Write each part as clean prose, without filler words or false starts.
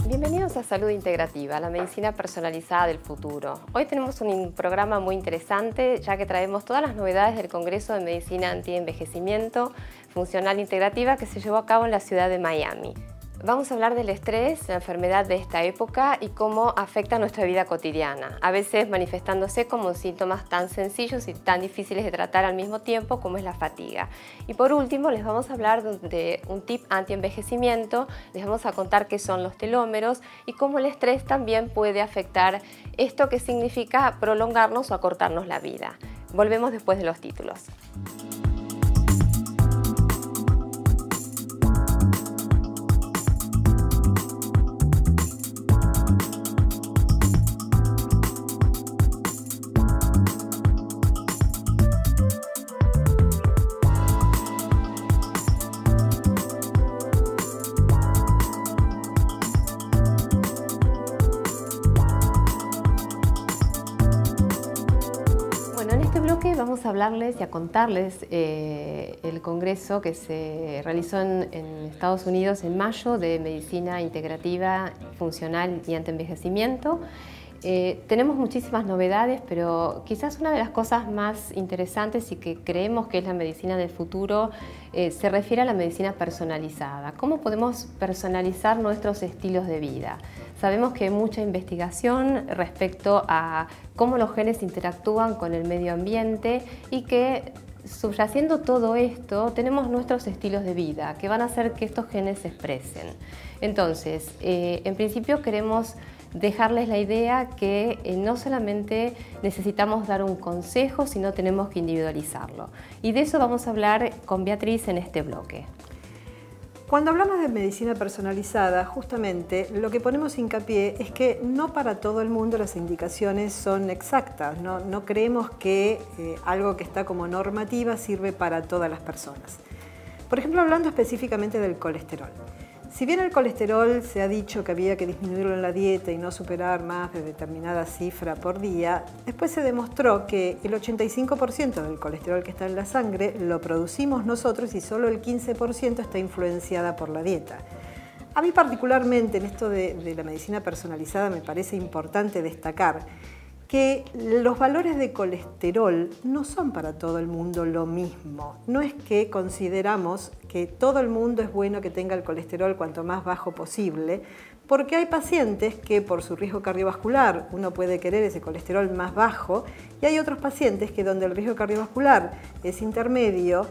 Bienvenidos a Salud Integrativa, la medicina personalizada del futuro. Hoy tenemos un programa muy interesante, ya que traemos todas las novedades del Congreso de Medicina Antienvejecimiento Funcional Integrativa que se llevó a cabo en la ciudad de Miami. Vamos a hablar del estrés, la enfermedad de esta época y cómo afecta nuestra vida cotidiana, a veces manifestándose como síntomas tan sencillos y tan difíciles de tratar al mismo tiempo como es la fatiga. Y por último, les vamos a hablar de un tip antienvejecimiento, les vamos a contar qué son los telómeros y cómo el estrés también puede afectar esto que significa prolongarnos o acortarnos la vida. Volvemos después de los títulos. Vamos a hablarles y a contarles el congreso que se realizó en Estados Unidos en mayo de Medicina Integrativa, Funcional y Antienvejecimiento. Tenemos muchísimas novedades, pero quizás una de las cosas más interesantes y que creemos que es la medicina del futuro se refiere a la medicina personalizada. ¿Cómo podemos personalizar nuestros estilos de vida? Sabemos que hay mucha investigación respecto a cómo los genes interactúan con el medio ambiente y que subyaciendo todo esto tenemos nuestros estilos de vida que van a hacer que estos genes se expresen. Entonces, en principio queremos dejarles la idea que no solamente necesitamos dar un consejo, sino tenemos que individualizarlo. Y de eso vamos a hablar con Beatriz en este bloque. Cuando hablamos de medicina personalizada, justamente lo que ponemos hincapié es que no para todo el mundo las indicaciones son exactas. No creemos que algo que está como normativa sirve para todas las personas. Por ejemplo, hablando específicamente del colesterol. Si bien el colesterol se ha dicho que había que disminuirlo en la dieta y no superar más de determinada cifra por día, después se demostró que el 85% del colesterol que está en la sangre lo producimos nosotros y solo el 15% está influenciada por la dieta. A mí particularmente en esto de la medicina personalizada me parece importante destacar que los valores de colesterol no son para todo el mundo lo mismo. No es que consideramos que todo el mundo es bueno que tenga el colesterol cuanto más bajo posible, porque hay pacientes que por su riesgo cardiovascular uno puede querer ese colesterol más bajo y hay otros pacientes que donde el riesgo cardiovascular es intermedio,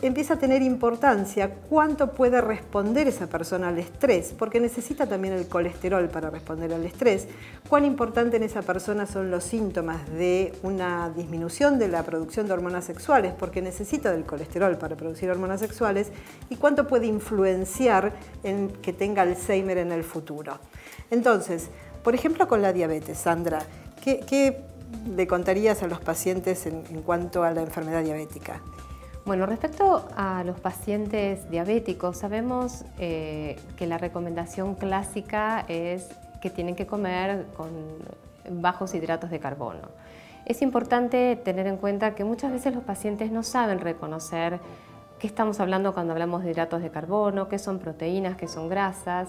empieza a tener importancia cuánto puede responder esa persona al estrés, porque necesita también el colesterol para responder al estrés, cuán importante en esa persona son los síntomas de una disminución de la producción de hormonas sexuales, porque necesita del colesterol para producir hormonas sexuales, y cuánto puede influenciar en que tenga Alzheimer en el futuro. Entonces, por ejemplo con la diabetes, Sandra, ¿qué le contarías a los pacientes en cuanto a la enfermedad diabética? Bueno, respecto a los pacientes diabéticos, sabemos que la recomendación clásica es que tienen que comer con bajos hidratos de carbono. Es importante tener en cuenta que muchas veces los pacientes no saben reconocer qué estamos hablando cuando hablamos de hidratos de carbono, qué son proteínas, qué son grasas.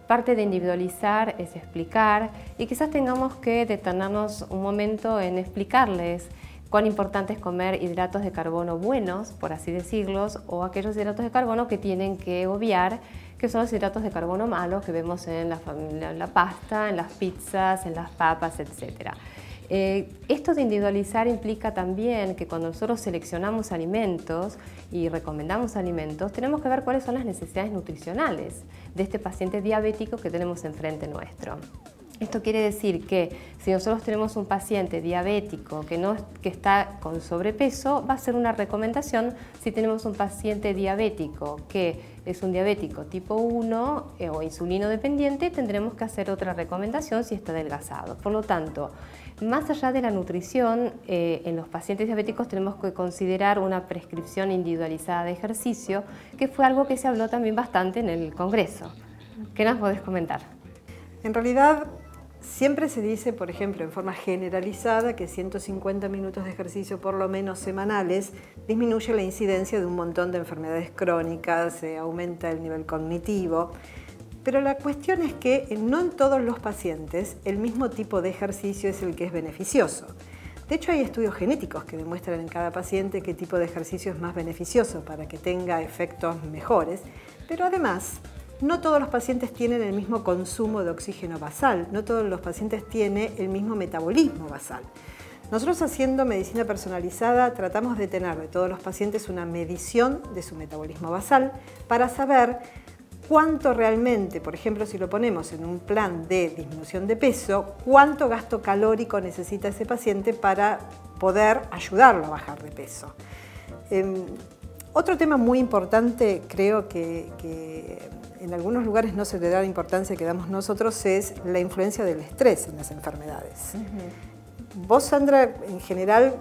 Parte de individualizar es explicar y quizás tengamos que detenernos un momento en explicarles cuán importante es comer hidratos de carbono buenos, por así decirlos, o aquellos hidratos de carbono que tienen que obviar, que son los hidratos de carbono malos que vemos en la pasta, en las pizzas, en las papas, etc. Esto de individualizar implica también que cuando nosotros seleccionamos alimentos y recomendamos alimentos, tenemos que ver cuáles son las necesidades nutricionales de este paciente diabético que tenemos enfrente nuestro. Esto quiere decir que si nosotros tenemos un paciente diabético que está con sobrepeso, va a ser una recomendación. Si tenemos un paciente diabético que es un diabético tipo 1 o insulino dependiente, tendremos que hacer otra recomendación si está adelgazado. Por lo tanto, más allá de la nutrición, en los pacientes diabéticos tenemos que considerar una prescripción individualizada de ejercicio, que fue algo que se habló también bastante en el Congreso. ¿Qué nos podés comentar? En realidad, siempre se dice, por ejemplo, en forma generalizada, que 150 minutos de ejercicio por lo menos semanales disminuye la incidencia de un montón de enfermedades crónicas, aumenta el nivel cognitivo. Pero la cuestión es que no en todos los pacientes el mismo tipo de ejercicio es el que es beneficioso. De hecho, hay estudios genéticos que demuestran en cada paciente qué tipo de ejercicio es más beneficioso para que tenga efectos mejores, pero además, no todos los pacientes tienen el mismo consumo de oxígeno basal, no todos los pacientes tienen el mismo metabolismo basal. Nosotros, haciendo medicina personalizada, tratamos de tener de todos los pacientes una medición de su metabolismo basal para saber cuánto realmente, por ejemplo, si lo ponemos en un plan de disminución de peso, cuánto gasto calórico necesita ese paciente para poder ayudarlo a bajar de peso. Otro tema muy importante, creo que en algunos lugares no se le da la importancia que damos nosotros, es la influencia del estrés en las enfermedades. Vos, Sandra, en general,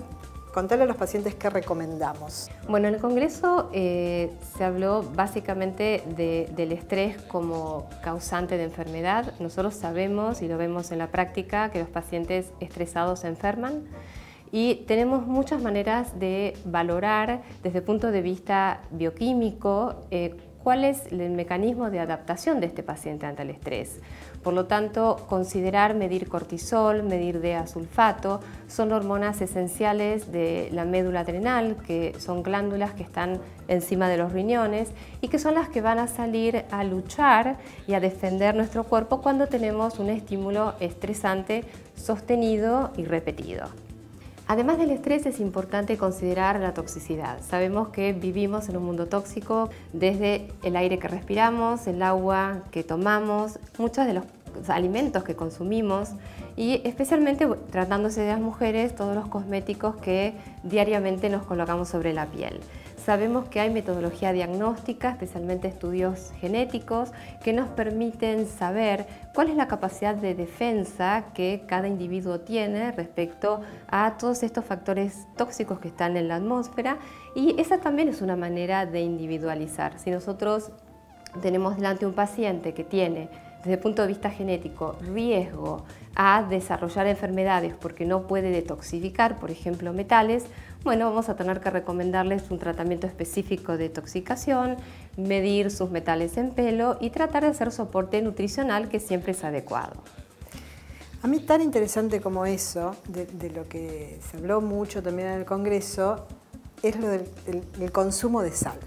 contale a los pacientes qué recomendamos. Bueno, en el Congreso se habló básicamente del estrés como causante de enfermedad. Nosotros sabemos y lo vemos en la práctica que los pacientes estresados se enferman y tenemos muchas maneras de valorar desde el punto de vista bioquímico cuál es el mecanismo de adaptación de este paciente ante el estrés. Por lo tanto, considerar medir cortisol, medir DEA-sulfato, son hormonas esenciales de la médula adrenal, que son glándulas que están encima de los riñones y que son las que van a salir a luchar y a defender nuestro cuerpo cuando tenemos un estímulo estresante sostenido y repetido. Además del estrés, es importante considerar la toxicidad. Sabemos que vivimos en un mundo tóxico, desde el aire que respiramos, el agua que tomamos, muchos de los alimentos que consumimos y especialmente tratándose de las mujeres, todos los cosméticos que diariamente nos colocamos sobre la piel. Sabemos que hay metodología diagnóstica, especialmente estudios genéticos, que nos permiten saber cuál es la capacidad de defensa que cada individuo tiene respecto a todos estos factores tóxicos que están en la atmósfera, y esa también es una manera de individualizar. Si nosotros tenemos delante un paciente que tiene, desde el punto de vista genético, riesgo a desarrollar enfermedades porque no puede detoxificar, por ejemplo, metales, bueno, vamos a tener que recomendarles un tratamiento específico de detoxificación, medir sus metales en pelo y tratar de hacer soporte nutricional que siempre es adecuado. A mí, tan interesante como eso, de lo que se habló mucho también en el Congreso, es lo del consumo de sal.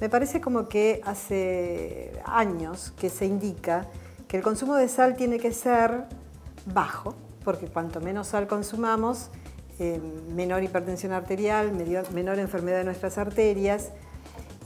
Me parece como que hace años que se indica que el consumo de sal tiene que ser bajo, porque cuanto menos sal consumamos, menor hipertensión arterial, menor enfermedad de nuestras arterias.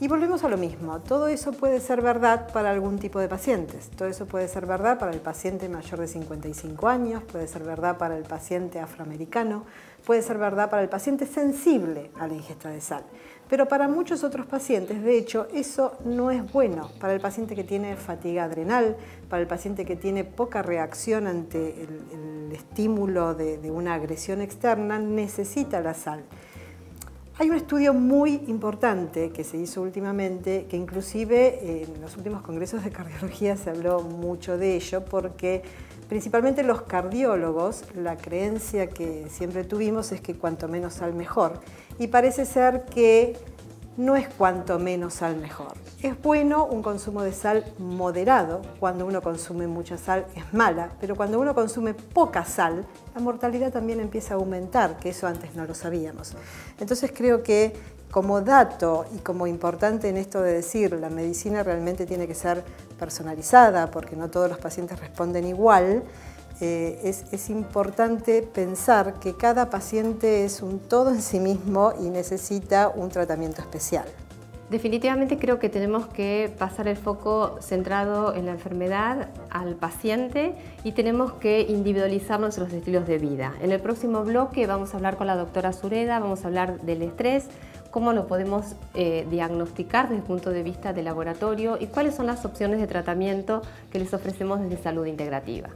Y volvemos a lo mismo, todo eso puede ser verdad para algún tipo de pacientes. Todo eso puede ser verdad para el paciente mayor de 55 años, puede ser verdad para el paciente afroamericano, puede ser verdad para el paciente sensible a la ingesta de sal. Pero para muchos otros pacientes, de hecho, eso no es bueno. Para el paciente que tiene fatiga adrenal, para el paciente que tiene poca reacción ante el estímulo de una agresión externa, necesita la sal. Hay un estudio muy importante que se hizo últimamente, que inclusive en los últimos congresos de cardiología se habló mucho de ello, porque principalmente los cardiólogos, la creencia que siempre tuvimos es que cuanto menos sal mejor. Y parece ser que no es cuanto menos sal mejor. Es bueno un consumo de sal moderado. Cuando uno consume mucha sal es mala, pero cuando uno consume poca sal, la mortalidad también empieza a aumentar, que eso antes no lo sabíamos. Entonces creo que como dato y como importante en esto de decir la medicina realmente tiene que ser personalizada, porque no todos los pacientes responden igual, es importante pensar que cada paciente es un todo en sí mismo y necesita un tratamiento especial. Definitivamente creo que tenemos que pasar el foco centrado en la enfermedad al paciente y tenemos que individualizar nuestros estilos de vida. En el próximo bloque vamos a hablar con la doctora Sureda, vamos a hablar del estrés, cómo lo podemos diagnosticar desde el punto de vista del laboratorio y cuáles son las opciones de tratamiento que les ofrecemos desde Salud Integrativa.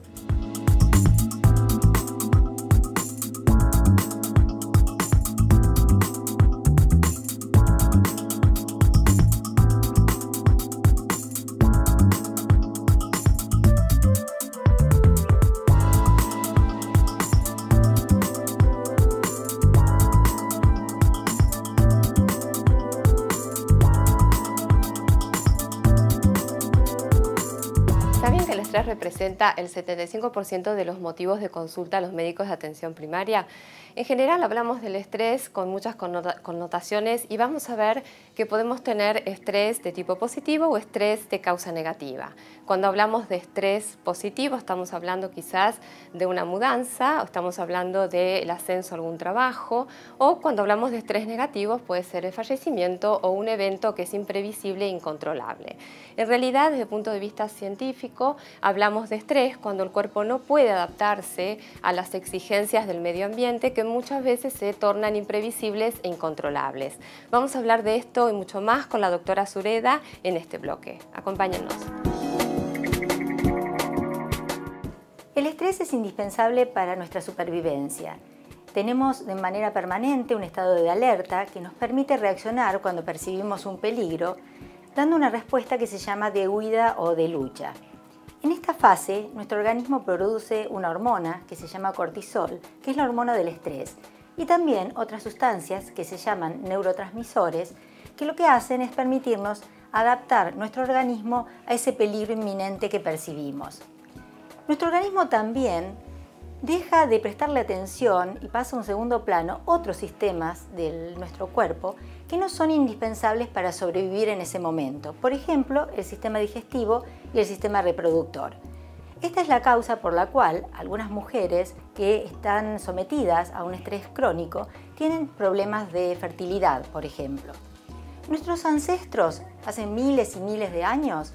estrés representa el 75% de los motivos de consulta a los médicos de atención primaria. En general hablamos del estrés con muchas connotaciones y vamos a ver que podemos tener estrés de tipo positivo o estrés de causa negativa. Cuando hablamos de estrés positivo estamos hablando quizás de una mudanza, o estamos hablando del ascenso a algún trabajo, o cuando hablamos de estrés negativo puede ser el fallecimiento o un evento que es imprevisible e incontrolable. En realidad, desde el punto de vista científico, hablamos de estrés cuando el cuerpo no puede adaptarse a las exigencias del medio ambiente que muchas veces se tornan imprevisibles e incontrolables. Vamos a hablar de esto y mucho más con la doctora Sureda en este bloque. Acompáñennos. El estrés es indispensable para nuestra supervivencia. Tenemos de manera permanente un estado de alerta que nos permite reaccionar cuando percibimos un peligro, dando una respuesta que se llama de huida o de lucha. En esta fase, nuestro organismo produce una hormona que se llama cortisol, que es la hormona del estrés, y también otras sustancias que se llaman neurotransmisores, que lo que hacen es permitirnos adaptar nuestro organismo a ese peligro inminente que percibimos. Nuestro organismo también deja de prestarle atención y pasa a un segundo plano otros sistemas de nuestro cuerpo que no son indispensables para sobrevivir en ese momento. Por ejemplo, el sistema digestivo y el sistema reproductor. Esta es la causa por la cual algunas mujeres que están sometidas a un estrés crónico tienen problemas de fertilidad, por ejemplo. Nuestros ancestros, hace miles y miles de años,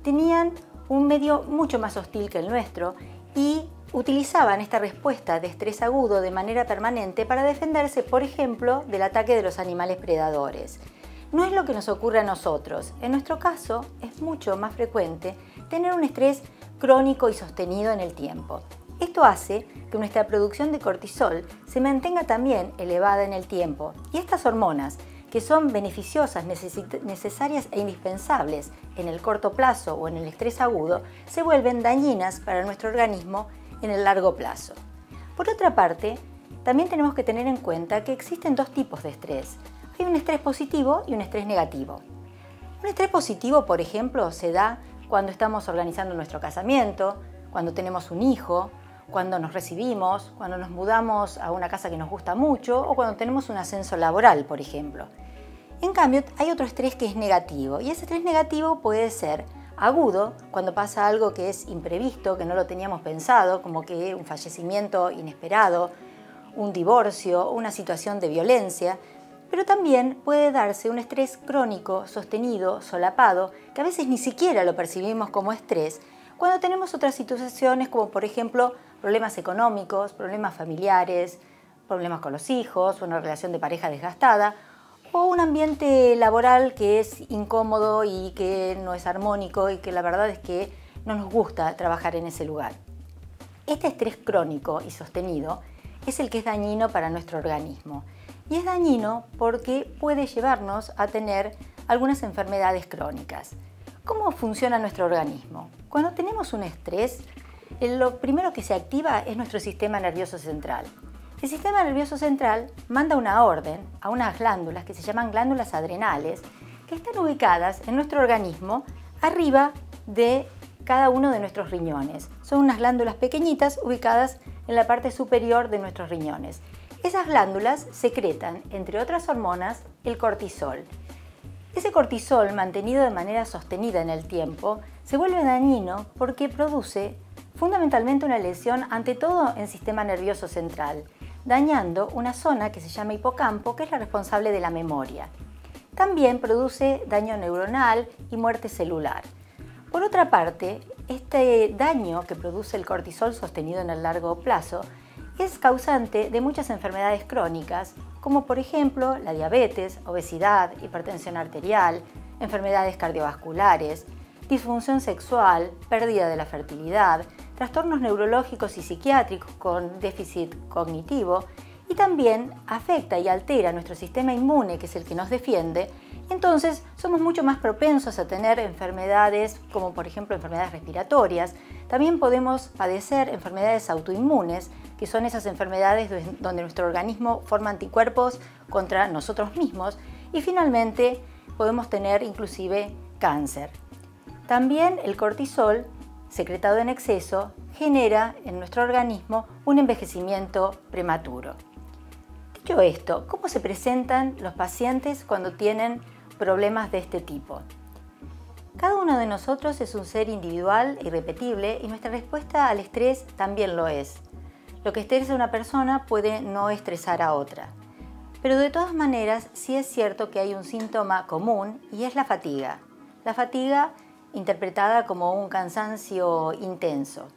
tenían un medio mucho más hostil que el nuestro y utilizaban esta respuesta de estrés agudo de manera permanente para defenderse, por ejemplo, del ataque de los animales predadores. No es lo que nos ocurre a nosotros. En nuestro caso, es mucho más frecuente tener un estrés crónico y sostenido en el tiempo. Esto hace que nuestra producción de cortisol se mantenga también elevada en el tiempo y estas hormonas, que son beneficiosas, necesarias e indispensables en el corto plazo o en el estrés agudo, se vuelven dañinas para nuestro organismo en el largo plazo. Por otra parte, también tenemos que tener en cuenta que existen dos tipos de estrés. Hay un estrés positivo y un estrés negativo. Un estrés positivo, por ejemplo, se da cuando estamos organizando nuestro casamiento, cuando tenemos un hijo, cuando nos recibimos, cuando nos mudamos a una casa que nos gusta mucho o cuando tenemos un ascenso laboral, por ejemplo. En cambio, hay otro estrés que es negativo y ese estrés negativo puede ser agudo, cuando pasa algo que es imprevisto, que no lo teníamos pensado, como que un fallecimiento inesperado, un divorcio o una situación de violencia, pero también puede darse un estrés crónico, sostenido, solapado, que a veces ni siquiera lo percibimos como estrés, cuando tenemos otras situaciones como por ejemplo problemas económicos, problemas familiares, problemas con los hijos, una relación de pareja desgastada o un ambiente laboral que es incómodo y que no es armónico y que la verdad es que no nos gusta trabajar en ese lugar. Este estrés crónico y sostenido es el que es dañino para nuestro organismo y es dañino porque puede llevarnos a tener algunas enfermedades crónicas. ¿Cómo funciona nuestro organismo? Cuando tenemos un estrés, lo primero que se activa es nuestro sistema nervioso central. El sistema nervioso central manda una orden a unas glándulas que se llaman glándulas adrenales, que están ubicadas en nuestro organismo arriba de cada uno de nuestros riñones. Son unas glándulas pequeñitas ubicadas en la parte superior de nuestros riñones. Esas glándulas secretan, entre otras hormonas, el cortisol. Ese cortisol, mantenido de manera sostenida en el tiempo, se vuelve dañino porque produce fundamentalmente una lesión ante todo en el sistema nervioso central, dañando una zona que se llama hipocampo, que es la responsable de la memoria. También produce daño neuronal y muerte celular. Por otra parte, este daño que produce el cortisol sostenido en el largo plazo es causante de muchas enfermedades crónicas, como por ejemplo la diabetes, obesidad, hipertensión arterial, enfermedades cardiovasculares, disfunción sexual, pérdida de la fertilidad, trastornos neurológicos y psiquiátricos con déficit cognitivo y también afecta y altera nuestro sistema inmune, que es el que nos defiende. Entonces somos mucho más propensos a tener enfermedades como por ejemplo enfermedades respiratorias. También podemos padecer enfermedades autoinmunes, que son esas enfermedades donde nuestro organismo forma anticuerpos contra nosotros mismos. Y finalmente podemos tener inclusive cáncer. También el cortisol secretado en exceso, genera en nuestro organismo un envejecimiento prematuro. Dicho esto, ¿cómo se presentan los pacientes cuando tienen problemas de este tipo? Cada uno de nosotros es un ser individual e irrepetible y nuestra respuesta al estrés también lo es. Lo que estresa a una persona puede no estresar a otra. Pero de todas maneras, sí es cierto que hay un síntoma común y es la fatiga. La fatiga interpretada como un cansancio intenso.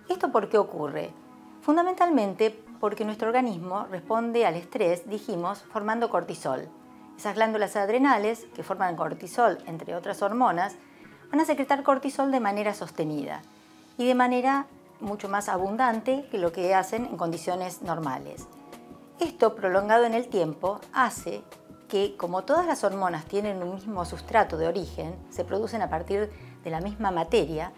¿Esto por qué ocurre? Fundamentalmente porque nuestro organismo responde al estrés, dijimos, formando cortisol. Esas glándulas adrenales, que forman cortisol, entre otras hormonas, van a secretar cortisol de manera sostenida y de manera mucho más abundante que lo que hacen en condiciones normales. Esto, prolongado en el tiempo, hace que, como todas las hormonas tienen un mismo sustrato de origen, se producen a partir de la misma materia,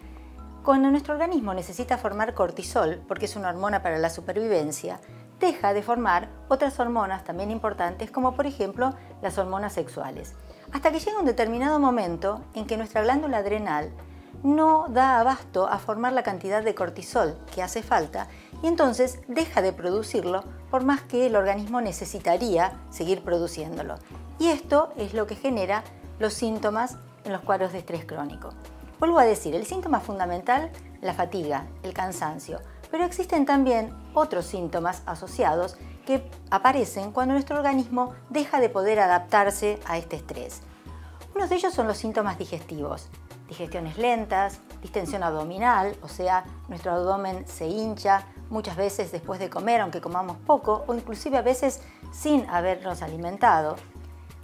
cuando nuestro organismo necesita formar cortisol, porque es una hormona para la supervivencia, deja de formar otras hormonas también importantes, como por ejemplo las hormonas sexuales. Hasta que llega un determinado momento en que nuestra glándula adrenal no da abasto a formar la cantidad de cortisol que hace falta y entonces deja de producirlo por más que el organismo necesitaría seguir produciéndolo. Y esto es lo que genera los síntomas en los cuadros de estrés crónico. Vuelvo a decir, el síntoma fundamental, la fatiga, el cansancio, pero existen también otros síntomas asociados que aparecen cuando nuestro organismo deja de poder adaptarse a este estrés. Uno de ellos son los síntomas digestivos. Digestiones lentas, distensión abdominal, o sea, nuestro abdomen se hincha muchas veces después de comer, aunque comamos poco, o inclusive a veces sin habernos alimentado.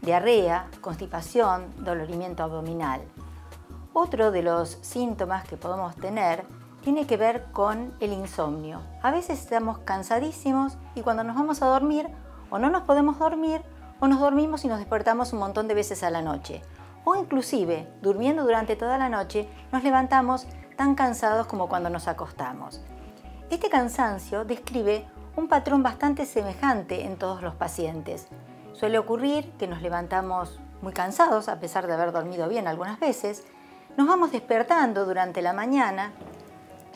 Diarrea, constipación, dolorimiento abdominal. Otro de los síntomas que podemos tener tiene que ver con el insomnio. A veces estamos cansadísimos y cuando nos vamos a dormir o no nos podemos dormir o nos dormimos y nos despertamos un montón de veces a la noche. O inclusive, durmiendo durante toda la noche, nos levantamos tan cansados como cuando nos acostamos. Este cansancio describe un patrón bastante semejante en todos los pacientes. Suele ocurrir que nos levantamos muy cansados, a pesar de haber dormido bien algunas veces, nos vamos despertando durante la mañana,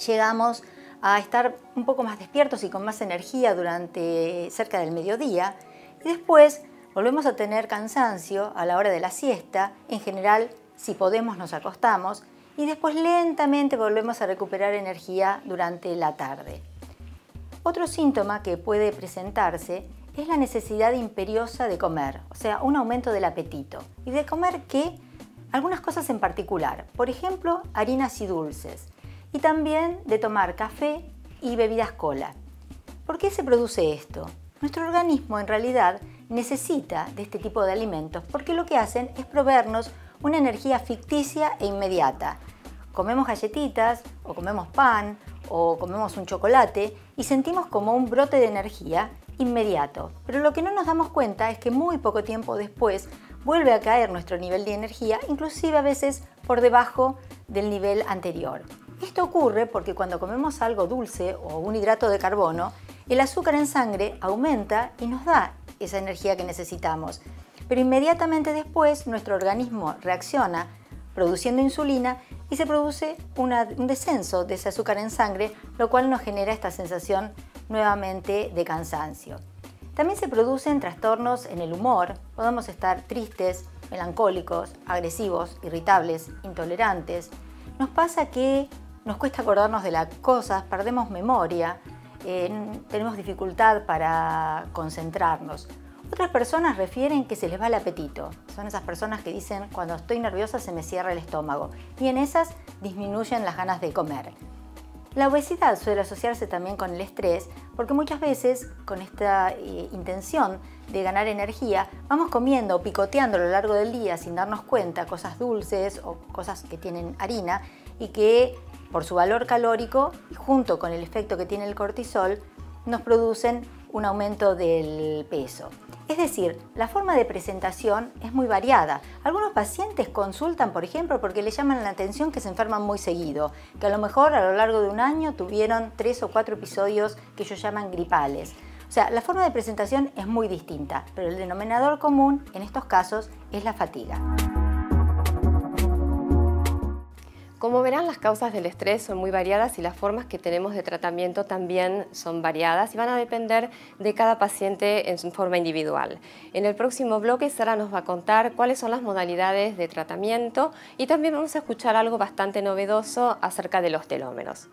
llegamos a estar un poco más despiertos y con más energía durante cerca del mediodía y después volvemos a tener cansancio a la hora de la siesta, en general si podemos nos acostamos y después lentamente volvemos a recuperar energía durante la tarde. Otro síntoma que puede presentarse es la necesidad imperiosa de comer, o sea, un aumento del apetito. ¿Y de comer qué? Algunas cosas en particular, por ejemplo, harinas y dulces, y también de tomar café y bebidas cola. ¿Por qué se produce esto? Nuestro organismo en realidad necesita de este tipo de alimentos porque lo que hacen es proveernos una energía ficticia e inmediata. Comemos galletitas, o comemos pan, o comemos un chocolate y sentimos como un brote de energía inmediato. Pero lo que no nos damos cuenta es que muy poco tiempo después vuelve a caer nuestro nivel de energía, inclusive a veces por debajo del nivel anterior. Esto ocurre porque cuando comemos algo dulce o un hidrato de carbono, el azúcar en sangre aumenta y nos da esa energía que necesitamos. Pero inmediatamente después nuestro organismo reacciona produciendo insulina y se produce un descenso de ese azúcar en sangre, lo cual nos genera esta sensación nuevamente de cansancio. También se producen trastornos en el humor, podemos estar tristes, melancólicos, agresivos, irritables, intolerantes. Nos pasa que nos cuesta acordarnos de las cosas, perdemos memoria, tenemos dificultad para concentrarnos. Otras personas refieren que se les va el apetito. Son esas personas que dicen, cuando estoy nerviosa se me cierra el estómago. Y en esas disminuyen las ganas de comer. La obesidad suele asociarse también con el estrés porque muchas veces con esta intención de ganar energía vamos comiendo o picoteando a lo largo del día sin darnos cuenta cosas dulces o cosas que tienen harina y que por su valor calórico junto con el efecto que tiene el cortisol nos producen un aumento del peso. Es decir, la forma de presentación es muy variada. Algunos pacientes consultan, por ejemplo, porque les llaman la atención que se enferman muy seguido, que a lo mejor a lo largo de un año tuvieron 3 o 4 episodios que ellos llaman gripales. O sea, la forma de presentación es muy distinta, pero el denominador común en estos casos es la fatiga. Como verán, las causas del estrés son muy variadas y las formas que tenemos de tratamiento también son variadas y van a depender de cada paciente en su forma individual. En el próximo bloque, Sara nos va a contar cuáles son las modalidades de tratamiento y también vamos a escuchar algo bastante novedoso acerca de los telómeros.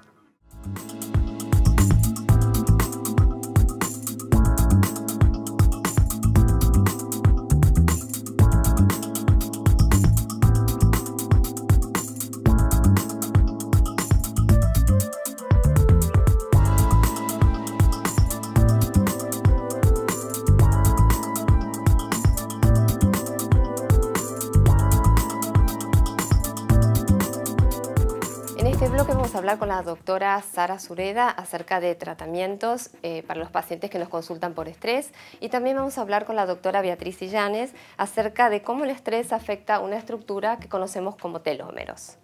Vamos a hablar con la doctora Sara Sureda acerca de tratamientos para los pacientes que nos consultan por estrés y también vamos a hablar con la doctora Beatriz Illanes acerca de cómo el estrés afecta una estructura que conocemos como telómeros.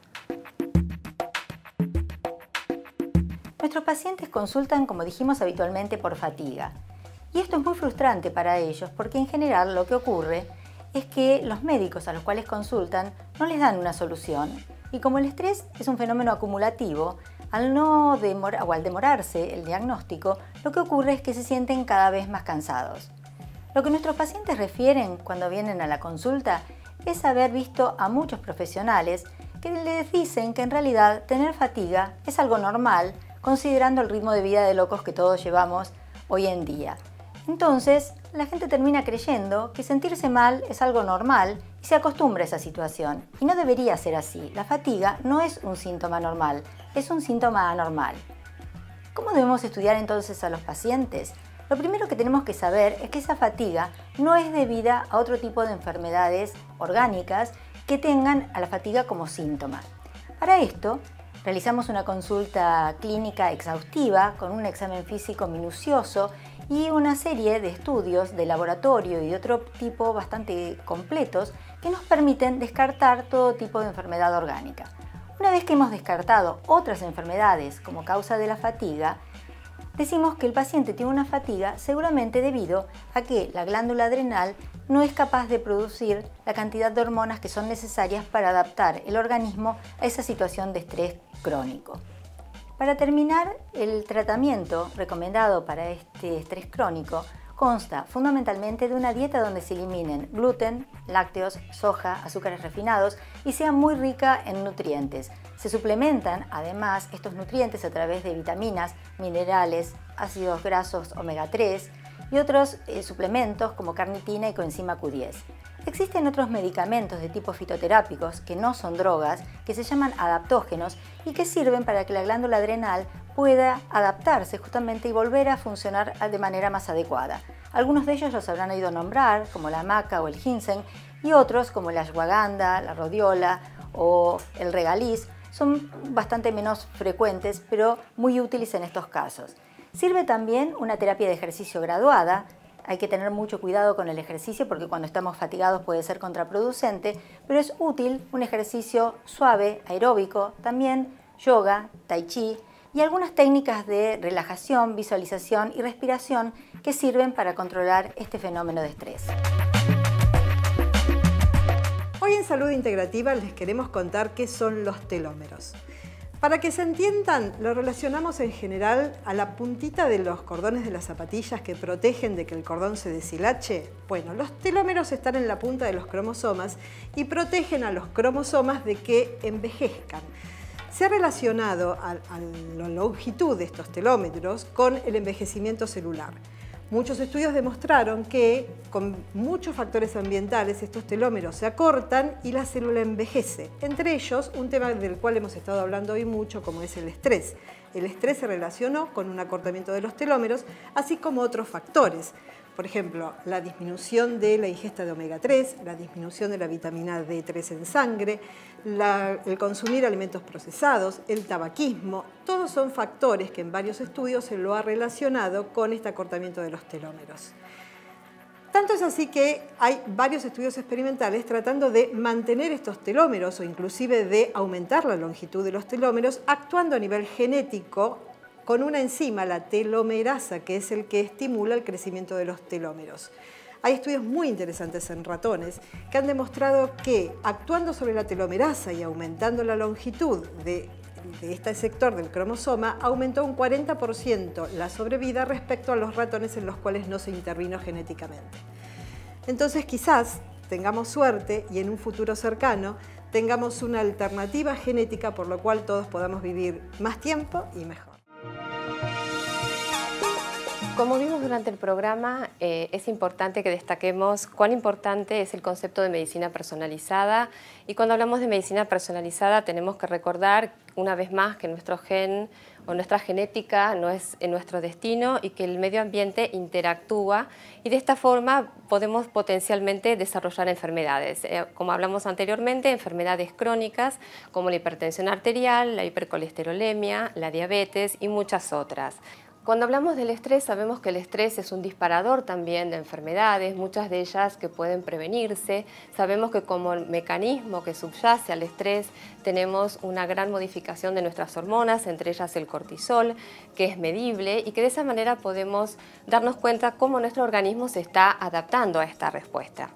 Nuestros pacientes consultan, como dijimos, habitualmente por fatiga. Y esto es muy frustrante para ellos porque en general lo que ocurre es que los médicos a los cuales consultan no les dan una solución. Y como el estrés es un fenómeno acumulativo, al demorarse el diagnóstico, lo que ocurre es que se sienten cada vez más cansados. Lo que nuestros pacientes refieren cuando vienen a la consulta es haber visto a muchos profesionales que les dicen que en realidad tener fatiga es algo normal, considerando el ritmo de vida de locos que todos llevamos hoy en día. Entonces, la gente termina creyendo que sentirse mal es algo normal y se acostumbra a esa situación. Y no debería ser así. La fatiga no es un síntoma normal, es un síntoma anormal. ¿Cómo debemos estudiar entonces a los pacientes? Lo primero que tenemos que saber es que esa fatiga no es debida a otro tipo de enfermedades orgánicas que tengan a la fatiga como síntoma. Para esto, realizamos una consulta clínica exhaustiva con un examen físico minucioso y una serie de estudios de laboratorio y de otro tipo bastante completos que nos permiten descartar todo tipo de enfermedad orgánica. Una vez que hemos descartado otras enfermedades como causa de la fatiga, decimos que el paciente tiene una fatiga seguramente debido a que la glándula adrenal no es capaz de producir la cantidad de hormonas que son necesarias para adaptar el organismo a esa situación de estrés crónico. Para terminar, el tratamiento recomendado para este estrés crónico consta fundamentalmente de una dieta donde se eliminen gluten, lácteos, soja, azúcares refinados y sea muy rica en nutrientes. Se suplementan además estos nutrientes a través de vitaminas, minerales, ácidos grasos omega 3 y otros suplementos como carnitina y coenzima Q10. Existen otros medicamentos de tipo fitoterápicos que no son drogas, que se llaman adaptógenos y que sirven para que la glándula adrenal pueda adaptarse justamente y volver a funcionar de manera más adecuada. Algunos de ellos los habrán oído nombrar, como la maca o el ginseng, y otros, como la ashwagandha, la rodiola o el regaliz, son bastante menos frecuentes, pero muy útiles en estos casos. Sirve también una terapia de ejercicio graduada. Hay que tener mucho cuidado con el ejercicio porque cuando estamos fatigados puede ser contraproducente, pero es útil un ejercicio suave, aeróbico, también yoga, tai chi y algunas técnicas de relajación, visualización y respiración que sirven para controlar este fenómeno de estrés. Hoy en Salud Integrativa les queremos contar qué son los telómeros. Para que se entiendan, lo relacionamos en general a la puntita de los cordones de las zapatillas que protegen de que el cordón se deshilache. Bueno, los telómeros están en la punta de los cromosomas y protegen a los cromosomas de que envejezcan. Se ha relacionado a la longitud de estos telómeros con el envejecimiento celular. Muchos estudios demostraron que con muchos factores ambientales estos telómeros se acortan y la célula envejece. Entre ellos, un tema del cual hemos estado hablando hoy mucho, como es el estrés. El estrés se relacionó con un acortamiento de los telómeros, así como otros factores. Por ejemplo, la disminución de la ingesta de omega 3, la disminución de la vitamina D3 en sangre, el consumir alimentos procesados, el tabaquismo, todos son factores que en varios estudios se lo ha relacionado con este acortamiento de los telómeros. Tanto es así que hay varios estudios experimentales tratando de mantener estos telómeros o inclusive de aumentar la longitud de los telómeros actuando a nivel genético con una enzima, la telomerasa, que es el que estimula el crecimiento de los telómeros. Hay estudios muy interesantes en ratones que han demostrado que actuando sobre la telomerasa y aumentando la longitud de este sector del cromosoma, aumentó un 40% la sobrevida respecto a los ratones en los cuales no se intervino genéticamente. Entonces quizás tengamos suerte y en un futuro cercano tengamos una alternativa genética por lo cual todos podamos vivir más tiempo y mejor. Como vimos durante el programa, es importante que destaquemos cuán importante es el concepto de medicina personalizada, y cuando hablamos de medicina personalizada tenemos que recordar una vez más que nuestro gen o nuestra genética no es nuestro destino y que el medio ambiente interactúa, y de esta forma podemos potencialmente desarrollar enfermedades. Como hablamos anteriormente, enfermedades crónicas como la hipertensión arterial, la hipercolesterolemia, la diabetes y muchas otras. Cuando hablamos del estrés, sabemos que el estrés es un disparador también de enfermedades, muchas de ellas que pueden prevenirse. Sabemos que como mecanismo que subyace al estrés tenemos una gran modificación de nuestras hormonas, entre ellas el cortisol, que es medible y que de esa manera podemos darnos cuenta cómo nuestro organismo se está adaptando a esta respuesta.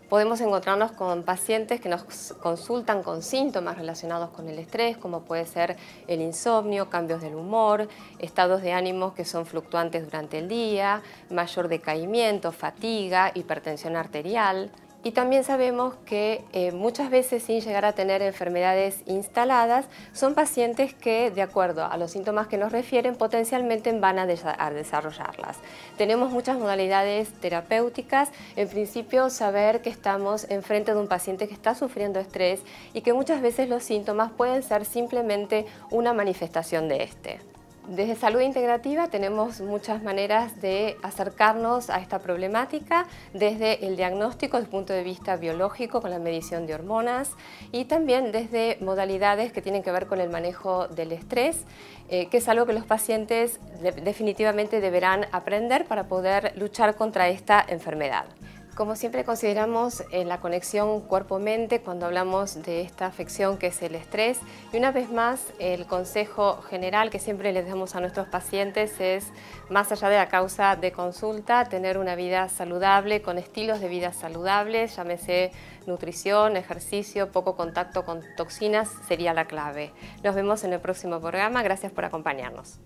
Podemos encontrarnos con pacientes que nos consultan con síntomas relacionados con el estrés, como puede ser el insomnio, cambios del humor, estados de ánimo que son fluctuantes durante el día, mayor decaimiento, fatiga, hipertensión arterial. Y también sabemos que muchas veces, sin llegar a tener enfermedades instaladas, son pacientes que, de acuerdo a los síntomas que nos refieren, potencialmente van a desarrollarlas. Tenemos muchas modalidades terapéuticas. En principio, saber que estamos enfrente de un paciente que está sufriendo estrés y que muchas veces los síntomas pueden ser simplemente una manifestación de este. Desde Salud Integrativa tenemos muchas maneras de acercarnos a esta problemática, desde el diagnóstico desde el punto de vista biológico con la medición de hormonas y también desde modalidades que tienen que ver con el manejo del estrés, que es algo que los pacientes definitivamente deberán aprender para poder luchar contra esta enfermedad. Como siempre consideramos la conexión cuerpo-mente cuando hablamos de esta afección que es el estrés, y una vez más el consejo general que siempre les damos a nuestros pacientes es, más allá de la causa de consulta, tener una vida saludable con estilos de vida saludables, llámese nutrición, ejercicio, poco contacto con toxinas sería la clave. Nos vemos en el próximo programa, gracias por acompañarnos.